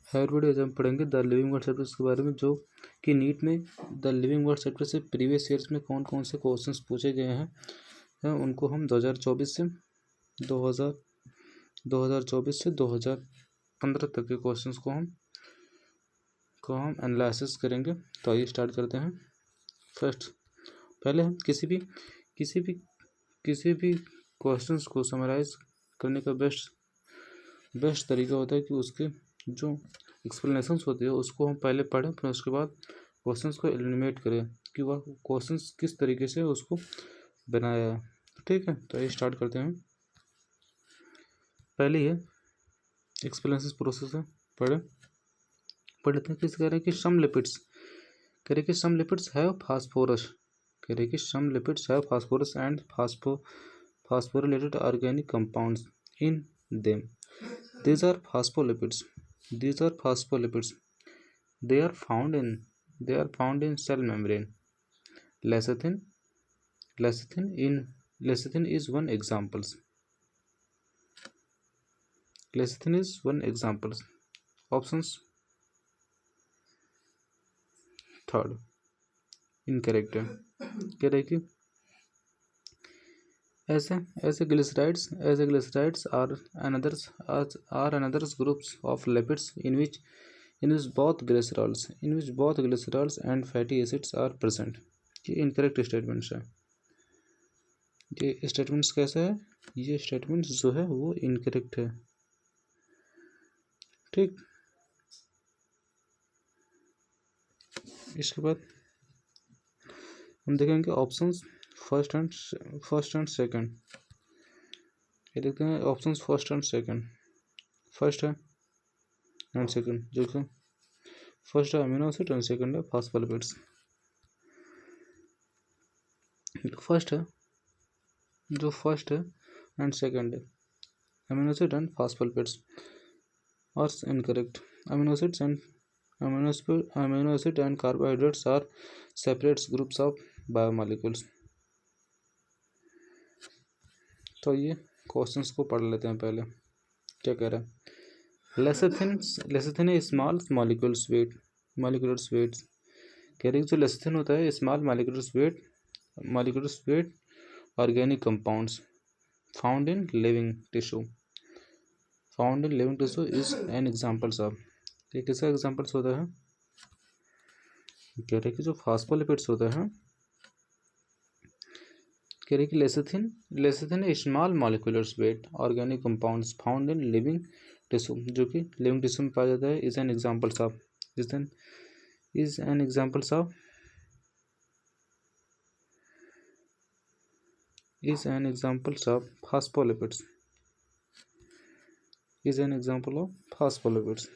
हर video हम पढ़ेंगे the living word chapters के बारे में, जो कि नीट में द लिविंग वर्ड चैप्टर से प्रीवियस ईयर्स में कौन कौन से क्वेश्चंस पूछे गए हैं उनको हम 2024 से 2015 तक के क्वेश्चंस को हम एनालिसिस करेंगे। तो आइए स्टार्ट करते हैं। फर्स्ट, पहले हम किसी भी क्वेश्चंस को समराइज करने का बेस्ट तरीका होता है कि उसके जो एक्सप्लेनेशंस होते हैं उसको हम पहले पढ़ें, फिर उसके बाद क्वेश्चंस को एलिमिनेट करें कि वह क्वेश्चंस किस तरीके से उसको बनाया है। ठीक है, तो ये स्टार्ट करते हैं। पहले ये एक्सप्लेनेशन प्रोसेस है, पढ़ लेते हैं। किस कह रहे हैं कि सम लिपिड्स, कह रहे कि सम लिपिड्स हैव फास्फोरस, कह रहे कि some lipids have phosphorus and phosphorylated organic compounds in them. These are phospholipids. They are found in cell membrane. Lecithin is one example. Options. Third, incorrect है। कह रहे कि ऐसे glycerides are another groups of lipids in which both glycerols and fatty acids are present. ये incorrect statements है। ये statements कैसे है? ये स्टेटमेंट्स जो है वो इनकरेक्ट है। ठीक, इसके बाद हम देखेंगे ऑप्शंस फर्स्ट एंड सेकंड। ये देखते हैं options first and second. First है एंड सेकंड, देखो फर्स्ट है अमीनो एसिड एंड सेकंड है फॉस्फोलिपिड्स। फर्स्ट है एंड सेकंड है अमीनो एसिड एंड फॉस्फोलिपिड्स और incorrect. Amino acid and carbohydrates are separate groups of biomolecules. तो ये क्वेश्चंस को पढ़ लेते हैं। पहले क्या कह रहा है? लेसिथिन है स्मॉल मॉलिक्यूल्स वेट। कह रही जो लेसिथिन होता है small molecules weight organic compounds found in living tissue is an examples of. ये किसका एग्जांपल्स होता है? कह रहे कि जो फॉस्फोलिपिड्स होता है, कह रहे कि lecithin small moleculars weight organic compounds found in living tissue, जो कि लिविंग टिश्यू में पाया जाता है, is an examples of phospholipids. Is an example of phospholipids.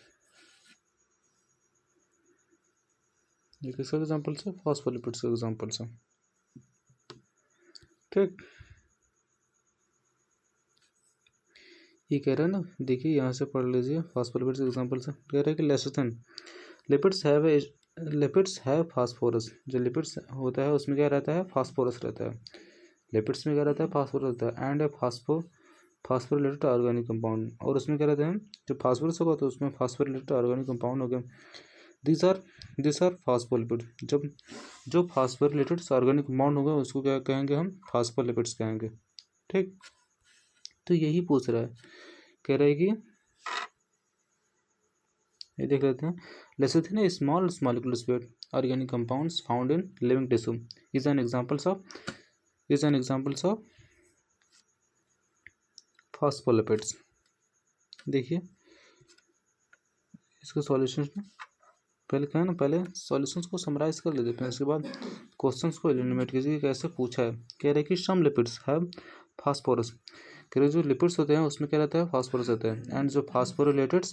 ये किसका एग्जांपल्स है? फॉस्फोलिपिड्स का एग्जांपल्स है। ठीक, ये कह रहा है ना, देखिए यहाँ से पढ़ लीजिए फॉस्फोलिपिड्स एग्जांपल्स है। कह रहा है कि लेसिथिन लिपिड्स हैव फास्फोरस। जो लिपिड्स होता है उसमें क्या रहता है? फास्फोरस रहता है। लिपिड्स में क्या रहता है? फास्फोरस रहता है। एंड फास्फोरिलेटेड ऑर्गेनिक कंपाउंड, और उसमें क्या रहते हैं? जो फास्फोरस होगा तो उसमें फास्फोरिलेटेड ऑर्गेनिक कंपाउंड हो गए। This are phospholipid. जो फास्फोरिलेटेड ऑर्गेनिक कंपाउंड होगा उसको क्या कहेंगे? हम फास्फोलिपिड्स कहेंगे। ठीक, तो यही पूछ रहा है। कह रहा है कि ये देख लेते हैं। Lecithin small molecules weight organic compounds found in living tissue is an examples of phospholipids. देखिए इसके सॉल्यूशंस में पहले क्या है ना, पहले सॉल्यूशंस को समराइज कर लेते हैं, उसके बाद क्वेश्चंस को एलिमिनेट कीजिए कैसे पूछा है। कह रहे कि सम लिपिड्स हैव फास्फोरस। कह रहे जो लिपिड्स होते हैं उसमें क्या रहता है? फास्फोरस रहता है। एंड जो फास्फोरिलेटेड्स,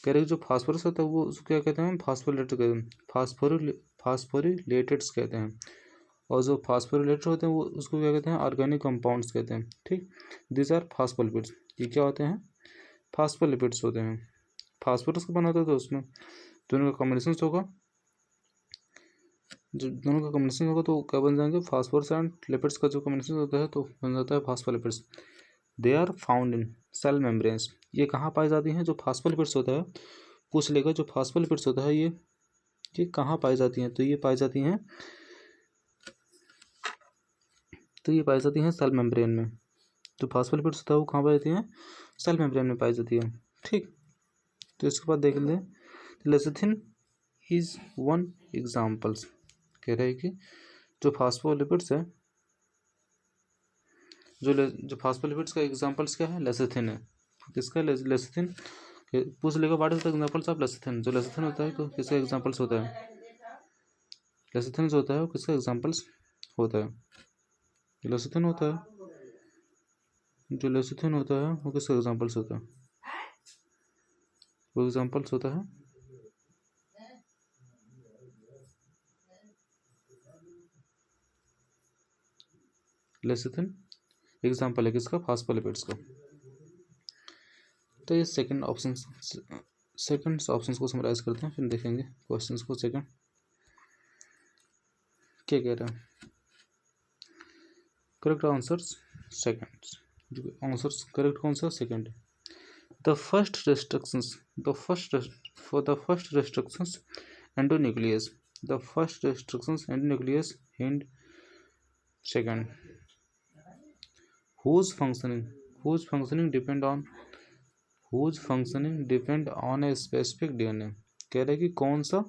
कह रहे जो फास्फोरस होता है वो उसको क्या कहते हैं? फास्फोरिलेटेड कहते हैं, फास्फोरिलेटेड्स कहते हैं। और जो फास्फोरिलेटेड होते हैं वो उसको क्या कहते हैं? ऑर्गेनिक कंपाउंड्स कहते हैं। ठीक, दिस आर फास्फोलिपिड्स। ये क्या होते हैं? फास्फोलिपिड्स होते हैं। फास्फोरस का बना होता है तो उसमें दोनों का कॉम्बिनेशन होगा, तो क्या बन जाएंगे? फास्फोरस एंड लिपिड्स का जो कॉम्बिनेशन होता है तो बन जाता है phospholipids. They are found in cell membranes. ये कहाँ पाई जाती हैं? जो फास्फोलिपिड्स होता है पूछ लेगा जो फॉस्फोलिपिड्स होता है ये कहाँ पाई जाती हैं, तो ये पाई जाती हैं सेल मेम्ब्रेन में। जो फॉस्फोलिपिड्स होता है वो कहाँ पाई जाती हैं, सेल मेम्ब्रेन में पाई जाती है। ठीक, तो इसके बाद देख लें लेसिथिन इज वन एग्जाम्पल्स। कह रहे हैं कि जो फॉस्फोलिपिड्स है, जो फॉस्फोलिपिड्स का एग्जाम्पल्स क्या है, लेसिथिन है। किसका, लेसिथिन। पूछ लेगा what is the examples of lecithin. जो लेसिथिन होता है तो किसका एग्जाम्पल्स होता है, लेसिथिन जो होता है वो किसका एग्जाम्पल्स होता है, लेसिथिन होता है। जो लेसिथिन होता है वो किसका एग्जाम्पल्स होता है, वो एग्जाम्पल्स होता है लेसिथिन। एग्जाम्पल है किसका, फॉस्फोलिपिड्स का। तो ये सेकंड ऑप्शन को समराइज करते हैं, फिर देखेंगे क्वेश्चंस को। सेकंड क्या कह रहा है, correct answers second. Answers correct कौन सा, second. The first restrictions endonuclease, the first restrictions endonuclease hind second, whose functioning depend on a specific DNA। कह रहे हैं कि कौन सा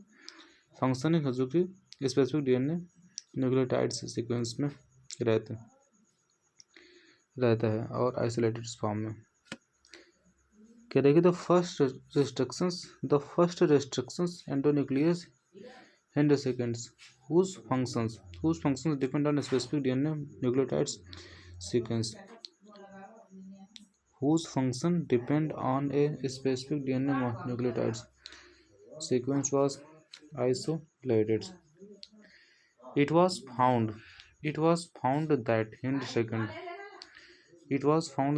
फंक्शनिंग है जो कि स्पेसिफिक डीएनए न्यूक्लियोटाइड्स सीक्वेंस में रहता है और आइसोलेटेड फॉर्म में। कह रहे हैं कि the first restrictions endonuclease hind seconds whose functions depend on a specific DNA nucleotides sequence, whose function depend on a specific DNA nucleotides sequence was isolated। It was found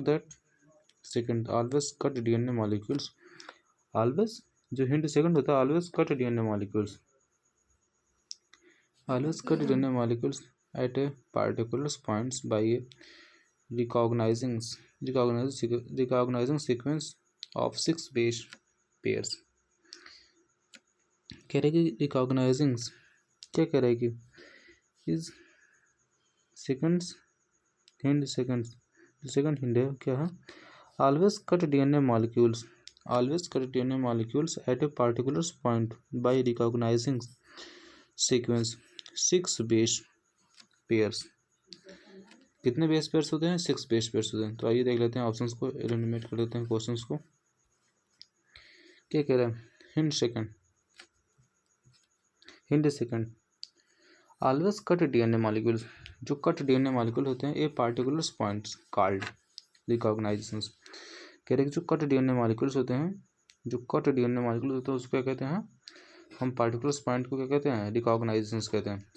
that always cut DNA molecules, always जो hind second होता है always cut DNA molecules at a particular points by a recognizing sequence of 6 base pairs। कह रहे कि recognising क्या कह रहे कि इस सेकंड हिंड है क्या है, always cut DNA molecules at a particular point by recognizing sequence 6 base pairs। कितने बेस पेयर्स होते हैं, 6 बेस पेयर्स होते हैं। तो आइए देख लेते हैं ऑप्शंस को, एलिमिनेट कर लेते हैं क्वेश्चंस को। क्या कह रहा है, hind second always cut DNA molecules, जो कट डीएनए मॉलिक्यूल होते हैं ए पार्टिकुलर पॉइंट्स कॉल्ड रिकॉग्नाइजेशंस। कह रहे हैं जो कट डीएनए मॉलिक्यूल्स होते हैं, उसको क्या कहते हैं, हम पार्टिकुलर पॉइंट को क्या कहते हैं, रिकॉग्नाइजेशंस कहते हैं।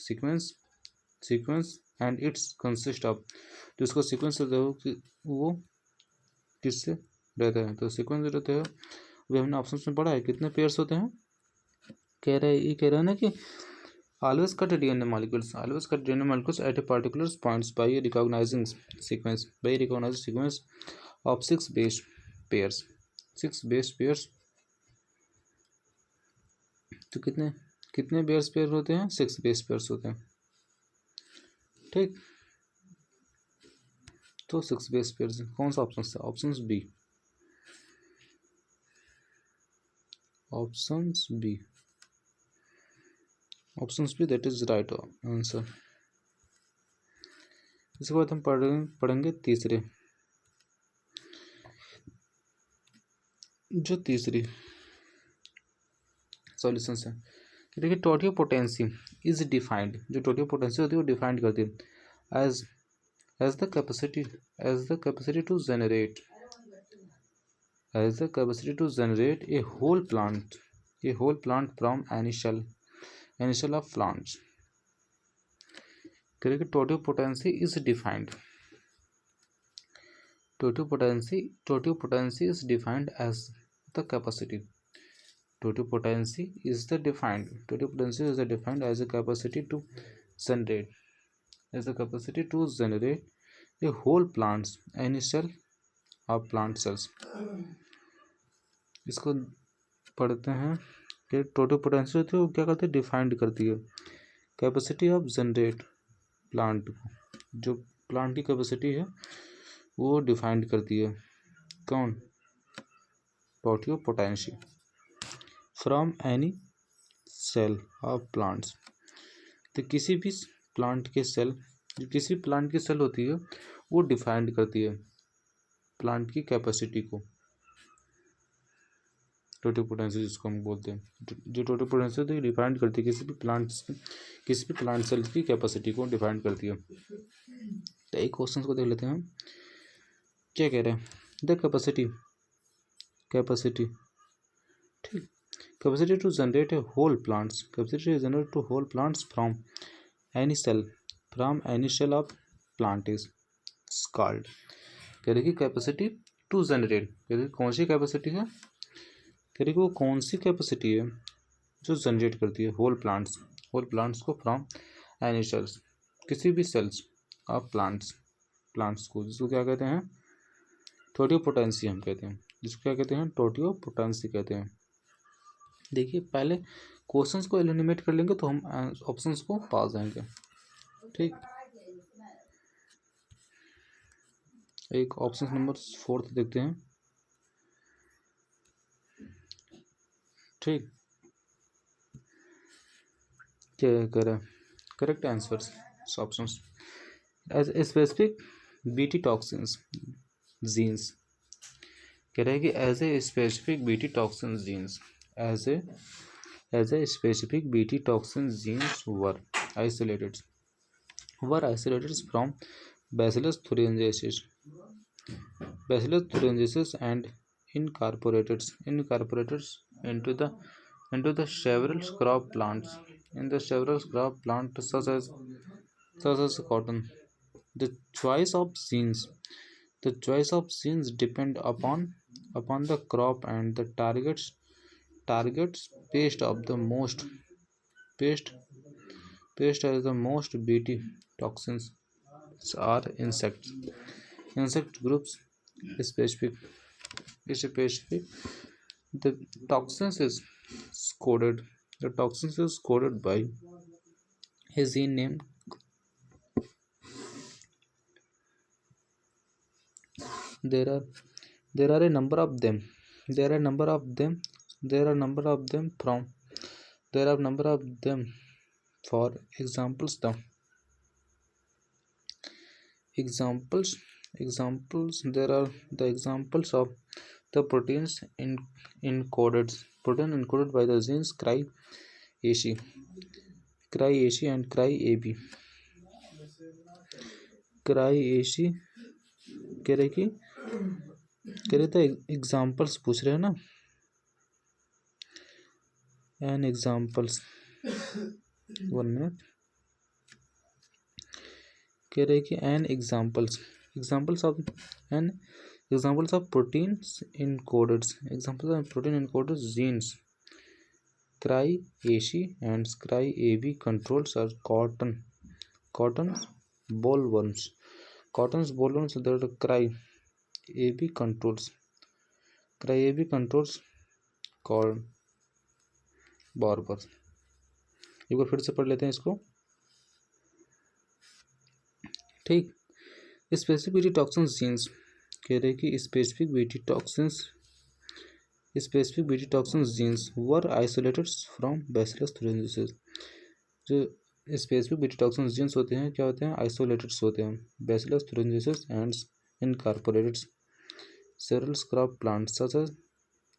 Sequence and it's consist of, जो उसका सीक्वेंस होता है वो किससे रहता है, तो सीक्वेंस रहता है वो हमने ऑप्शन में पढ़ा है कितने पेयर्स होते हैं। कह रहे हैं ना कि always cut DNA molecules at a particular points by recognizing sequence of 6 base pairs। तो कितने बेस पेयर होते हैं, 6 बेस पेयर्स होते हैं। ठीक, तो 6 बेस पेयर्स कौन सा ऑप्शन है, option B that is right answer. इसके बाद हम पढ़ेंगे तीसरी सॉल्यूशन है। देखिए टोटियोपोटेंसी इज डिफाइंड, जो टोटियोपोटेंसी होती है वो डिफाइंड करती है as the capacity to generate a whole plant from any cell of plants। करेंगे totipotency is defined as the capacity is defined as a capacity to generate a whole plants any cell of plant cells। इसको पढ़ते हैं कि total potential होती है वो क्या करती है, डिफाइंड करती है कैपेसिटी ऑफ जनरेट प्लांट को, जो प्लांट की कैपेसिटी है वो डिफाइंड करती है कौन, total potential from any cell of plants. तो किसी भी प्लांट के सेल, जो किसी प्लांट की सेल होती है वो डिफाइंड करती है प्लांट की कैपेसिटी को, टोटल पोटेंशियल जिसको हम बोलते हैं, जो टोटल पोटेंशियल तो डिफाइंड करती है किसी भी प्लांट सेल की कैपेसिटी को डिफाइंड करती है। तो एक क्वेश्चन को देख लेते हैं हम, क्या कह रहे हैं, द कैपेसिटी ठीक, capacity to generate a whole plants, capacity to generate to whole plants from any cell of plant is called. कह रही कि कैपेसिटी टू जनरेट, कह रही कौन सी कैपेसिटी है, कह रही कि वो कौन सी कैपेसिटी है जो जनरेट करती है होल प्लांट्स को फ्रॉम एनी सेल्स, किसी भी सेल्स ऑफ प्लांट्स को, जिसको क्या कहते हैं, टोटल पोटेंसी हम कहते हैं, जिसको क्या कहते हैं, टोटल पोटेंसी कहते हैं। देखिए पहले क्वेश्चंस को एलिमिनेट कर लेंगे तो हम ऑप्शंस को पा जाएंगे। ठीक, एक ऑप्शन नंबर 4 देखते हैं। ठीक, क्या कह रहा है, correct answers options as specific BT toxins genes, कह रहे हैं कि as a specific BT toxin genes, as a specific BT toxin genes were isolated from Bacillus thuringiensis and incorporated into the several crop plants such as cotton. The choice of genes depend upon the crop and the targets pest pest as the most bt toxins are insect groups specific. The toxins is coded by a gene named, there are there are a number of them there are number of them there are number of them from there are number of them. For examples, there are the examples of the protein encoded by the genes cry-AC and cry-AB. cry-AC कह रहे तो examples पूछ रहे हैं ना, N examples 1 minute, कह रहे कि N examples of proteins encoded genes cry-AC and cry-AB controls are cotton bollworms that cry-AB controls called barber. एक बार फिर से पढ़ लेते हैं इसको। ठीक, स्पेसिफिक बीटी टॉक्सिन्स जीन्स, कह रहे कि specific BT toxins genes were isolated from bacillus thuringiensis. जो स्पेसिफिक बीटी टॉक्सिन्स जीन्स होते हैं क्या होते हैं, आइसोलेटेड होते हैं bacillus thuringiensis and incorporated several crop plants such as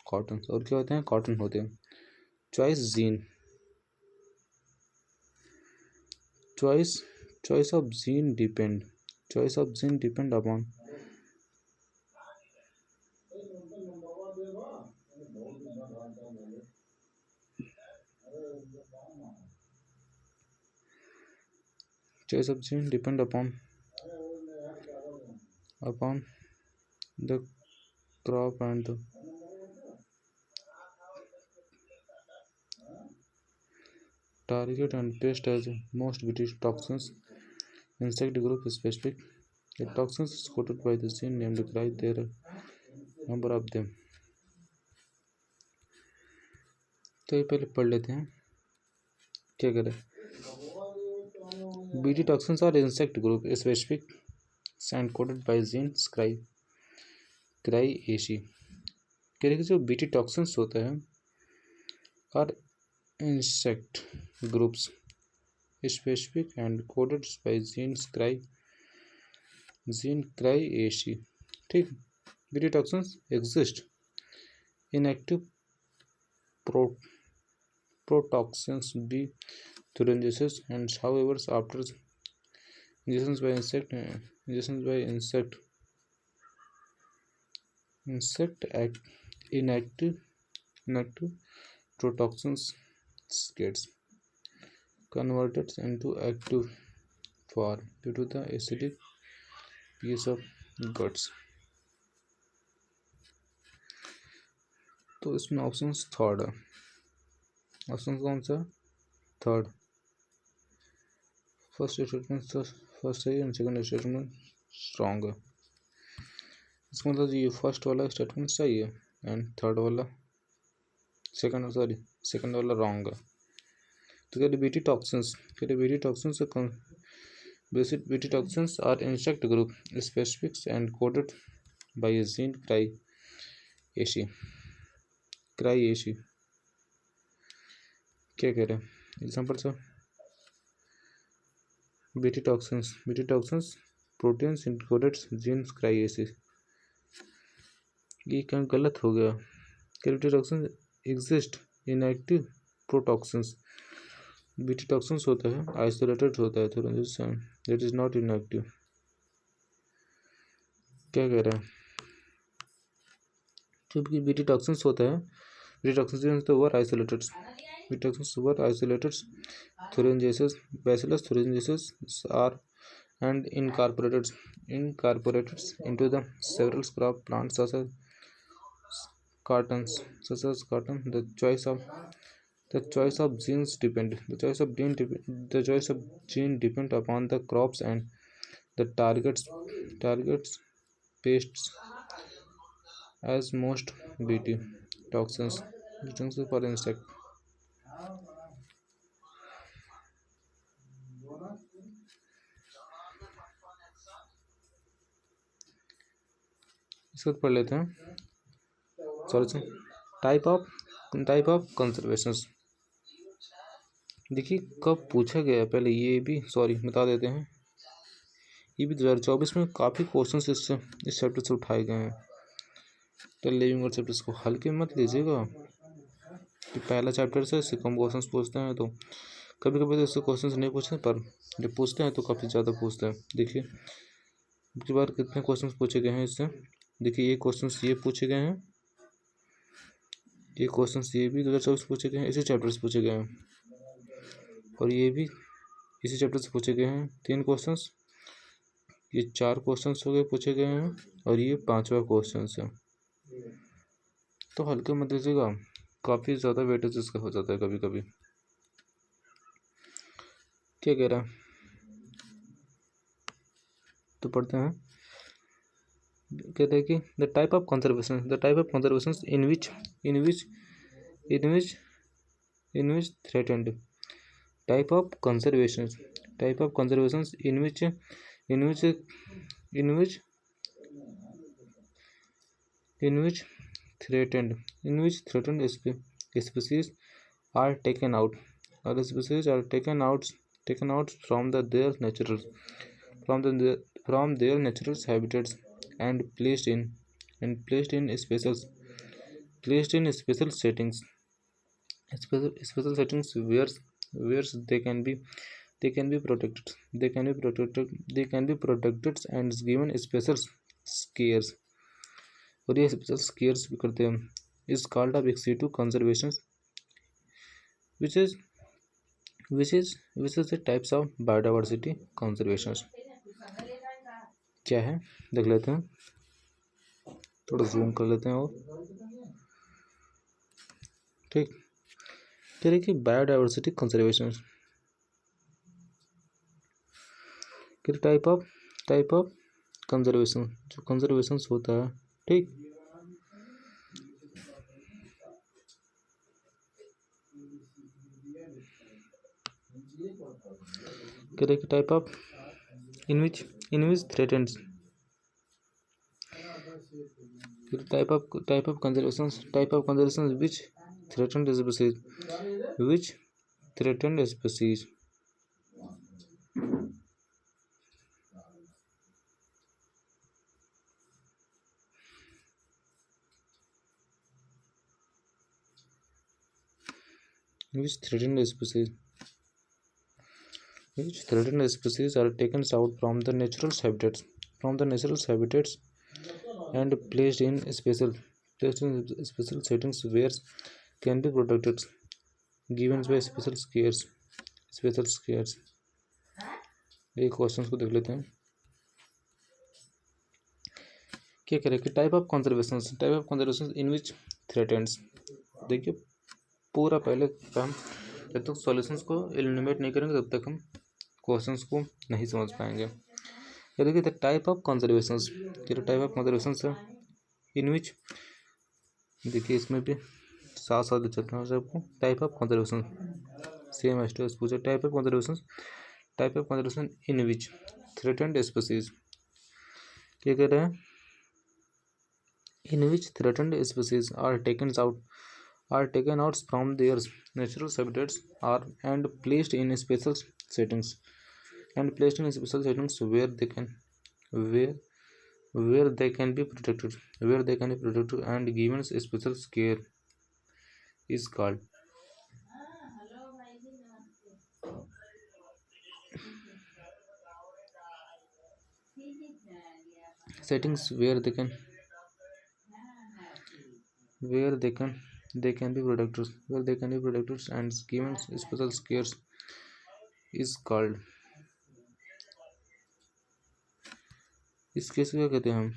cotton, और क्या होते हैं, कॉटन होते हैं। choice of gene depend upon the crop and the target and pest as most British toxins. Insect group specific. The toxins is coded by the gene named cry. There are number of them. तो ये पहले पढ़ लेते हैं क्या करें। BT toxins are insect group specific and coded by gene cry AC. कह रहे कि जो बीटी टॉक्सिन्स होता है are insect groups specific and coded by gene cry AC. ठीक, BT toxins exist inactive protoxins B thuringiensis and however after ingestions by insect inactive protoxins gets converted into active form due to the acidic pH of guts। तो इसमें option third है। Option कौन सा? Third. First statement सही है, second statement strong है। इसका मतलब ये फर्स्ट वाला स्टेटमेंट सही है एंड थर्ड वाला सेकंड वाला रॉन्ग है। तो कहते BT toxins are insect group specifics and coded by gene cry AC. क्या कह रहे हैं example sir? BT toxins proteins encoded gene cry AC. ये क्या गलत हो गया? BT toxins exist inactive protoxins. BT toxins होता है आइसोलेटेड होता है दैट इज नॉट इनएक्टिव। क्या कह रहे हैं? क्योंकि बीटी टॉक्सिन्स होता है, BT toxins were isolated thuringiensis bacillus thuringiensis are and incorporated into the several crop plants such as cotton. The choice of gene depend upon the crops and the targets pests as most bt toxins for insect। इसको पढ़ लेते हैं। Sorry, type of conservation. देखिए कब पूछा गया पहले, ये भी सॉरी बता देते हैं। ये भी 2024 में काफ़ी क्वेश्चंस इस चैप्टर से उठाए गए हैं। तो लिविंग और चैप्टर्स को हल्के मत लीजिएगा कि पहला चैप्टर से इससे कम क्वेश्चंस पूछते हैं। तो कभी कभी तो इससे क्वेश्चंस नहीं पूछते, पर जब पूछते हैं तो काफ़ी ज़्यादा पूछते हैं। देखिए पिछली बार कितने क्वेश्चंस पूछे गए हैं इससे। देखिए ये क्वेश्चंस ये पूछे गए हैं, ये क्वेश्चंस ये भी 2024 पूछे गए हैं, इसी चैप्टर से पूछे गए हैं। और ये भी इसी चैप्टर से पूछे गए हैं 3 क्वेश्चंस। ये 4 क्वेश्चंस हो गए पूछे गए हैं और ये 5वां क्वेश्चन है। तो हल्के मत लीजिएगा, काफ़ी ज़्यादा वेटेज इसका हो जाता है कभी कभी। क्या कह रहा है तो पढ़ते हैं। कहते हैं कि the type of conservation in which threatened type of conservation in which threatened species are taken out from their natural habitats and placed in special settings where they can be protected and given special cares। और ये special cares भी करते हैं। Is called off ex situ conservation which is the types of biodiversity conservation. क्या है देख लेते हैं, थोड़ा जूम कर लेते हैं और ठीक। कह रहे कि biodiversity conservation type of conservation, जो कंजर्वेशन होता है ठीक। Correct type of in which threatens type of conservation which threatened species which threatened species are taken out from the natural habitats and placed in special settings where can be protected given by special scares एक question को देख लेते हैं क्या करें कि type of conservation in which threatens. देखिए पूरा पहले हम जब तक सॉल्यूशंस को एलिमिनेट नहीं करेंगे तब तक हम क्वेश्चंस को नहीं समझ पाएंगे। ये देखिए द टाइप ऑफ कंजर्वेशंस है इन विच, देखिए इसमें भी साथ साथ चलते हैं सबको। टाइप ऑफ कंजर्वेशन सेम एस्टेस पूछे type of conservation in which threatened species क्या कह रहे हैं in which threatened species are taken out from their natural habitats and placed in special settings where they can be protected and given special care is called settings where they can be protected and given special cares is called। इस case को क्या कहते हैं हम,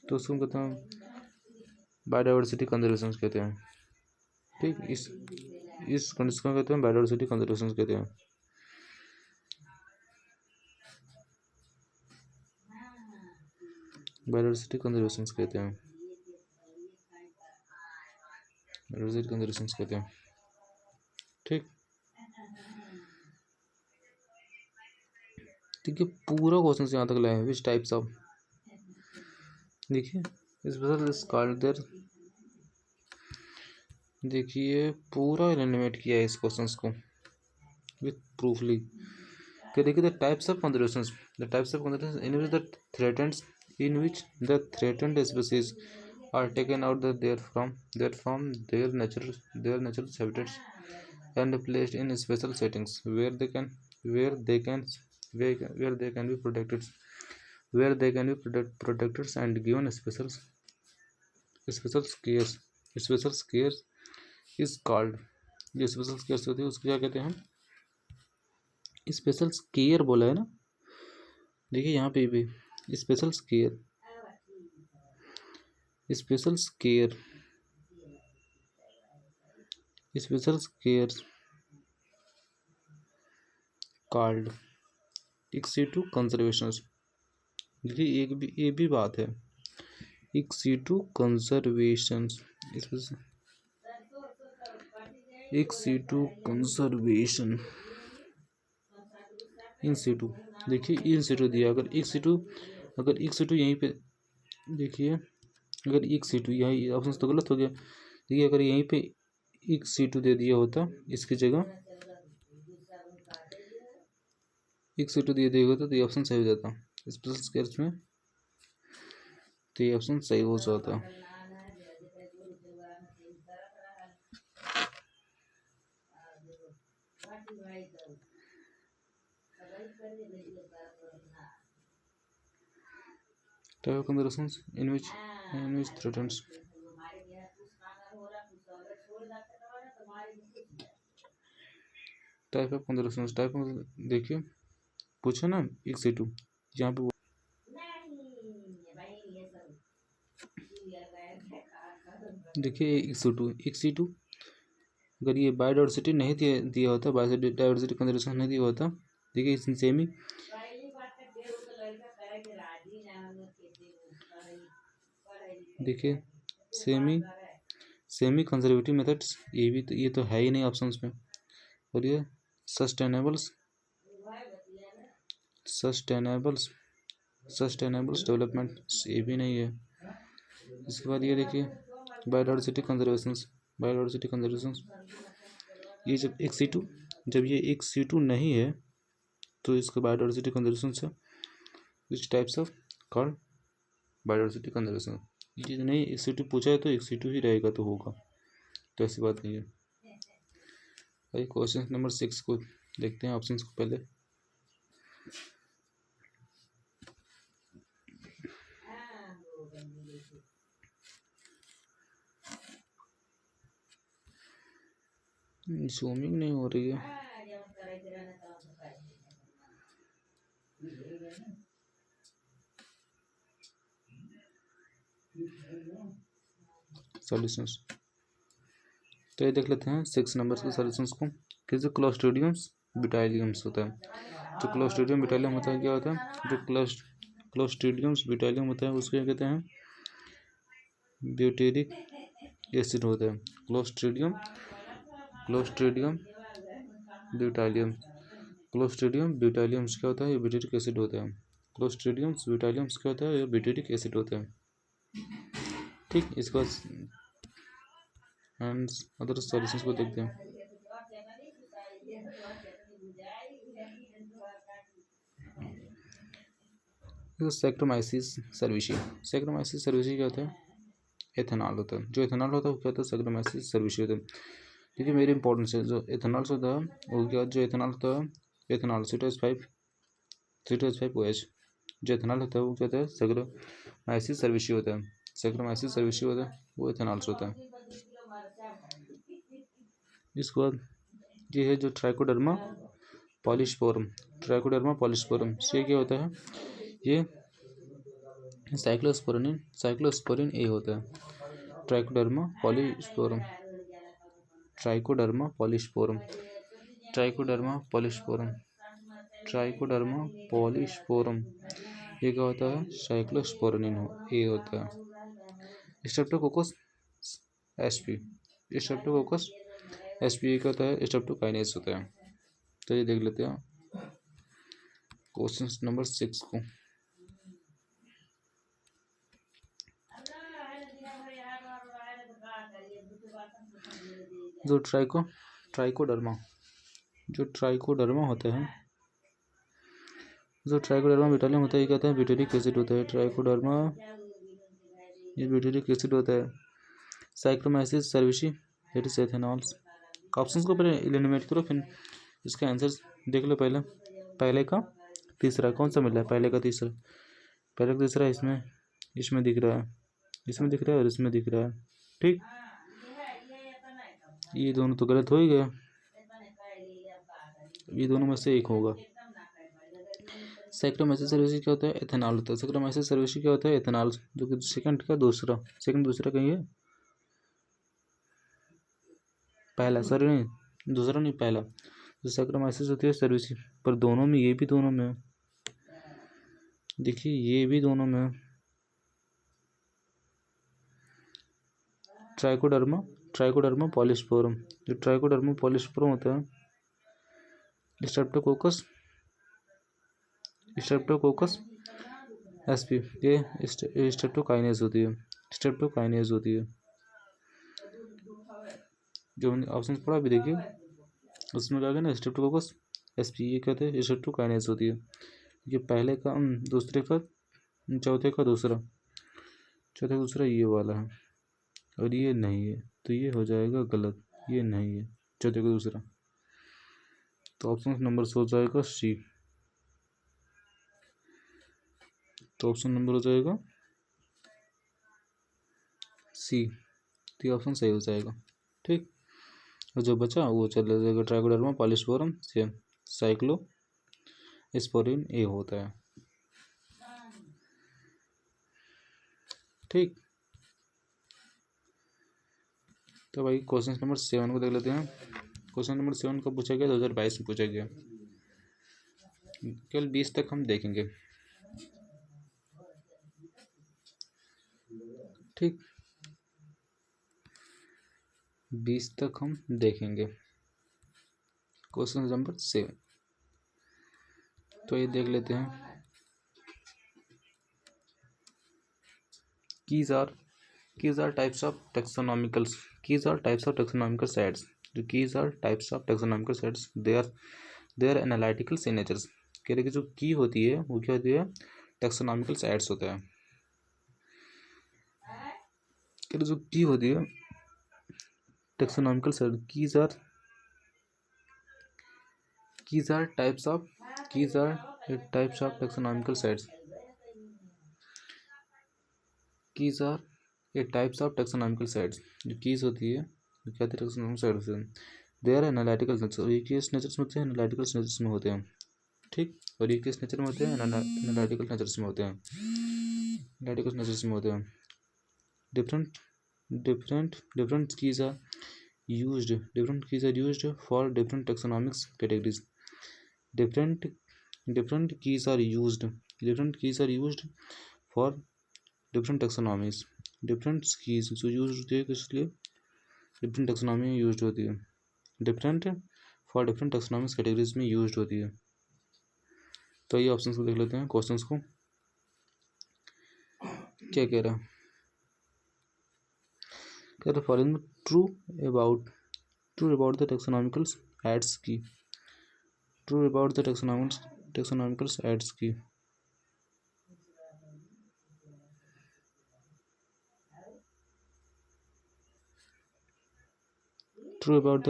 तो उसको कहते हैं बायोडाइवर्सिटी कंजर्वेशन कहते हैं। ठीक, इस कंडीशन को कहते हैं बायोडाइवर्सिटी कंजर्वेशन कहते हैं। बायोडाइवर्सिटी कंजर्वेशन कहते हैं ठीक, देखिए पूरा क्वेश्चन यहाँ तक लाए हैं विच टाइप्स ऑफ, देखिए स्पेशल इज कॉल्ड देयर, देखिए पूरा एलिमिनेट किया है इस क्वेश्चन को विथ प्रूफली। क्या देखिए the types of conservations in which the threatened species are taken out from their natural habitats and placed in special settings where they can be protected and given special cares is called। जो special cares होती है उसको क्या कहते हैं हम, special care बोला है ना, देखिए यहाँ पे भी special care called ex situ conservation. देखिए ये भी बात है एक्सिटू कंजर्वेशन इन सीटू। देखिए इन सीटू दिया, अगर एक सीटू यहीं पे, देखिए अगर एक सीटू यहीं ऑप्शन तो गलत हो गया। देखिए अगर यहीं पे एक सीटू दे दिया होता इसकी जगह एक सीटू दे दिया होता तो ये ऑप्शन सही हो जाता स्पेशल स्केल्स में, तो ये ऑप्शन सही हो जाता। Type of considerations in which threatens type of conservation देखिए पूछो ना एक से टू यहाँ पे देखिए एक सी टू अगर ये बायोडाइवर्सिटी नहीं दिया होता, बायोडाइवर्सिटी कंजर्वेशन नहीं दिया होता, देखिए सेमी देखिए सेमी सेमी कंजर्वेटिव मेथड्स, ये भी तो, ये तो है ही नहीं ऑप्शन में। और ये सस्टेनेबल्स सस्टेनेबल्स सस्टेनेबल्स डेवलपमेंट, ये भी नहीं है। इसके बाद ये देखिए बायोडाइवर्सिटी कंजर्वेशंस, बायोडाइवर्सिटी कंजर्वेशंस, ये जब एक C2, जब ये एक C2 नहीं है तो इसका बायोडाइवर्सिटी कंजर्वेशन है। Which types of called biodiversity conservation, ये चीज़ नहीं, एक C2 पूछा है तो एक C2 ही रहेगा तो होगा, तो ऐसी बात नहीं है भाई। क्वेश्चन नंबर 6 को देखते हैं, ऑप्शंस को पहले। जूमिंग नहीं हो रही है। सॉल्यूशंस, तो ये देख लेते हैं 6 नंबर के सॉल्यूशंस को। कि जो क्लोस्ट्रीडियम्स ब्यूटाइलियम्स होता है, जो क्लोस्ट्रीडियम ब्यूटाइलियम होता है क्या होता है, जो क्लोस्ट्रीडियम्स ब्यूटाइलियम होता है उसको क्या कहते हैं, ब्यूटेरिक एसिड होता है। क्लोस्ट्रीडियम ब्यूटाइलियम, क्लोस्ट्रीडियम ब्यूटाइलियम्स क्या होता है, ये ब्यूटेरिक एसिड होता है। क्लोस्ट्रीडियम्स ब्यूटाइलियम्स क्या होता है, ये ब्यूटेरिक एसिड होता है। ठीक, इसके बाद एंड अदर सॉल्यूशंस को देखते हैं। सैक्रोमाइसिस सर्विसी, सैक्रोमाइसिस सर्विसी क्या होता है, एथेनॉल होता है। जो एथेनॉल होता है वो क्या होता है, सैक्रोमाइसिस सर्विसी होता है। देखिए मेरी इंपॉर्टेंस है, जो एथेनॉल होता है वो क्या, जो एथेनॉल होता है, एथेनॉल C2H5OH, जो एथेनॉल होता है वो क्या होता है, सैक्रोमाइसिस सर्विसी होता है। सैक्रोमाइसिस सर्विसी होता है वो एथेनॉल होता है। इसके बाद ये है जो ट्राइकोडर्मा पॉलिस्पोरम, ट्राइकोडर्मा पॉलिस्पोरम से क्या होता है, ये साइक्लोस्पोरिन ए होता है। Trichoderma polysporum, trichoderma polysporum, trichoderma polysporum, trichoderma polysporum, ये क्या होता है, साइक्लोस्पोरिन ए होता है। स्ट्रेप्टोकोकस एसपी, स्ट्रेप्टोकोकस एसपी क्या होता है, स्ट्रेप्टोकाइनेस होता है। तो ये देख लेते हैं क्वेश्चन नंबर 6 को। जो ट्राइकोडर्मा होता है, जो ट्राइकोडर्मा ब्यूटालियम होता है ये कहते हैं ब्यूटेरिक एसिड होता है। ट्राइकोडर्मा ये ब्यूटेरिक एसिड होता है। साइक्रोमाइसिस सर्विसी इट इज एथेनॉल्स। ऑप्शंस को पहले एलिमिनेट करो, फिर इसका आंसर देख लो। पहले का तीसरा कौन सा मिल रहा है, पहले का तीसरा, पहले का तीसरा इसमें दिख रहा है, इसमें दिख रहा है और इसमें दिख रहा है। ठीक, ये दोनों तो गलत हो ही गया, ये दोनों में से एक होगा। सैक्रोमाइसिस सर्विसी क्या होता है, एथेनॉल होता है। सैक्रोमाइसिस सर्विसी क्या होता है, एथेनॉल, जो कि सेकंड दूसरा कहीं है, पहला, सॉरी नहीं, दूसरा नहीं पहला। जो सैक्रोमाइसिस होती है सर्विसी, पर दोनों में, ये भी दोनों में, देखिए ये भी दोनों में। ट्राइकोडर्मा पॉलिस्पोरम, जो ट्राइकोडर्मा पॉलिस्पोरम होता है, स्ट्रेप्टोकोकस एसपी, ये स्ट्रेप्टोकाइनेज होती है। जो हमने ऑप्शन पढ़ा भी देखिए, उसमें क्या ना, स्ट्रेप्टोकोकस एसपी, ये कहते हैं स्ट्रेप्टोकाइनेज होती है। ये पहले का, दूसरे का, चौथे का दूसरा ये वाला है, और ये नहीं है, तो ये हो जाएगा गलत, ये नहीं है चौथे का दूसरा, तो ऑप्शन नंबर हो जाएगा सी। तो ऑप्शन नंबर हो जाएगा सी, तो ऑप्शन सही हो जाएगा। ठीक, और जो बचा वो चला जाएगा ट्राइकोडर्मा पॉलिस्पोरम से साइक्लो स्पोरिन ए होता है। ठीक, तो भाई क्वेश्चन नंबर 7 को देख लेते हैं। क्वेश्चन नंबर 7 कब पूछा गया, 2022 में पूछा गया। केवल 20 तक हम देखेंगे। ठीक, 20 तक हम देखेंगे। क्वेश्चन नंबर 7, तो ये देख लेते हैं। Keys are types of taxonomical sets. जो keys are types of taxonomical sets, they are analytical signatures. कह रहे कि जो की होती है वो क्या होती है, टेक्सोनॉमिकल सेट्स होता है। कह रहे जो की होती है taxonomical set, keys are types of taxonomical sets. Keys are a types of taxonomical sets. जो कीज होती है वो क्या होती है, टेक्सोनॉमिकल सेट्स है। दे आर एनालिटिकल नेचर, और ये किस नेचर्स में होते हैं, एनालिटिकल नेचर्स में होते हैं। ठीक, और ये किस नेचर में होते हैं, एनालिटिकल नेचर्स में होते हैं। एनालिटिकल नेचर्स में होते हैं। different keys are used for different taxonomics categories. different keys are used for different taxonomies. different keys जो यूज होती है किस लिए, डिफरेंट टैक्सोनॉमी में यूज होती है। डिफरेंट फॉर डिफरेंट टैक्सोनॉमिक्स कैटेगरीज में यूज होती है। तो ये ऑप्शंस को देख लेते हैं, क्वेश्चंस को क्या कह रहा है। कह रहा following true about the taxonomical aids की। True about the taxonomical aids की। True about the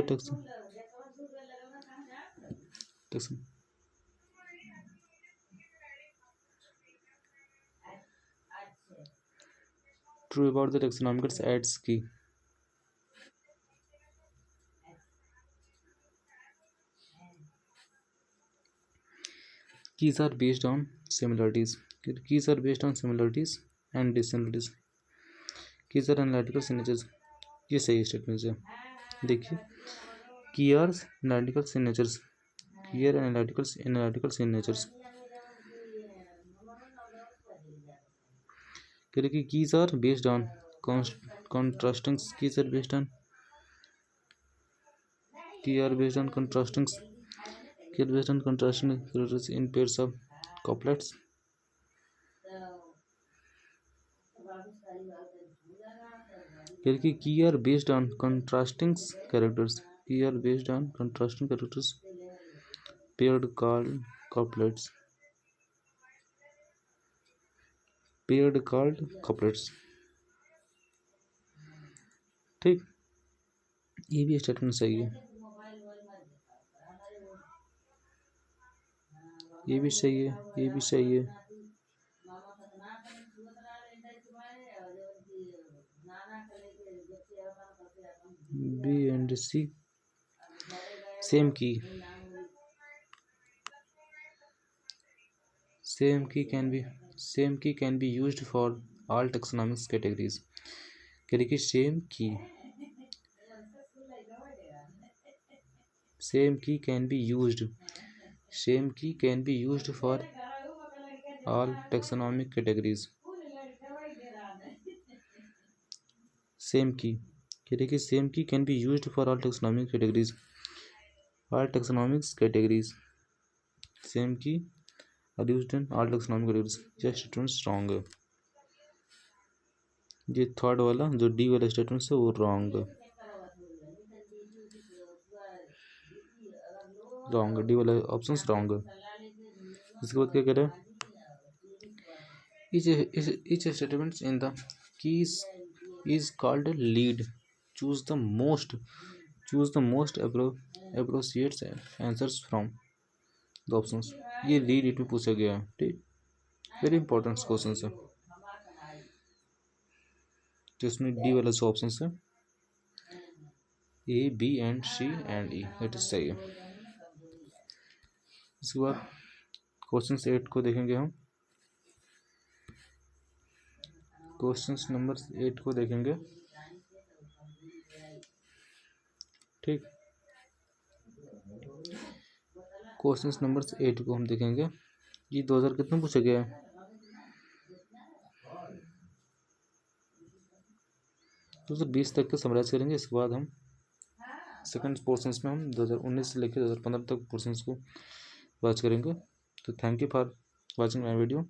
taxonomical aids की। Keys are based on similarities. Keys are based on similarities and dissimilarities. Keys are analytical signatures. ये सही statement है। देखिए, key are analytical signatures, key are analytical signatures. कह रहे कि keys are based on contrasting, keys are based on contrasting characters in pairs of couplets. Key are based on contrasting characters. Paired called couplets. ठीक, ये भी statement सही है, ये भी सही है, ये भी सही है। बी एंड सी सेम की can be used for all taxonomics categories. कह रही कि सेम की can be used for all taxonomic categories. Same की कह रही कि सेम की can be used for all taxonomic categories. Same की are used in all taxonomic categories. यह स्टेटमेंट रॉन्ग है। ये थर्ड वाला जो डी वाला स्टेटमेंट है वो रॉन्ग है, डी वाला ऑप्शन रॉन्ग है। इसके बाद क्या कह रहे हैं, each statement in the keys is called lead. choose the most appropriate answers from the options. ये लीड इट में पूछा गया है। ठीक, वेरी इंपॉर्टेंट क्वेश्चन है। जिसमें डी वाला जो ऑप्शन है A B and C and E, that is सही है। इसके बाद क्वेश्चन 8 को देखेंगे हम। क्वेश्चन नंबर 8 को देखेंगे। ठीक, क्वेश्चन नंबर 8 को हम देखेंगे। ये 2000 कितना पूछा गया है, 2020 तक के समराइज करेंगे। इसके बाद हम सेकंड पोर्शंस में हम 2019 से लेकर 2015 तक पोर्शंस को वॉच करेंगे। तो thank you for watching my video.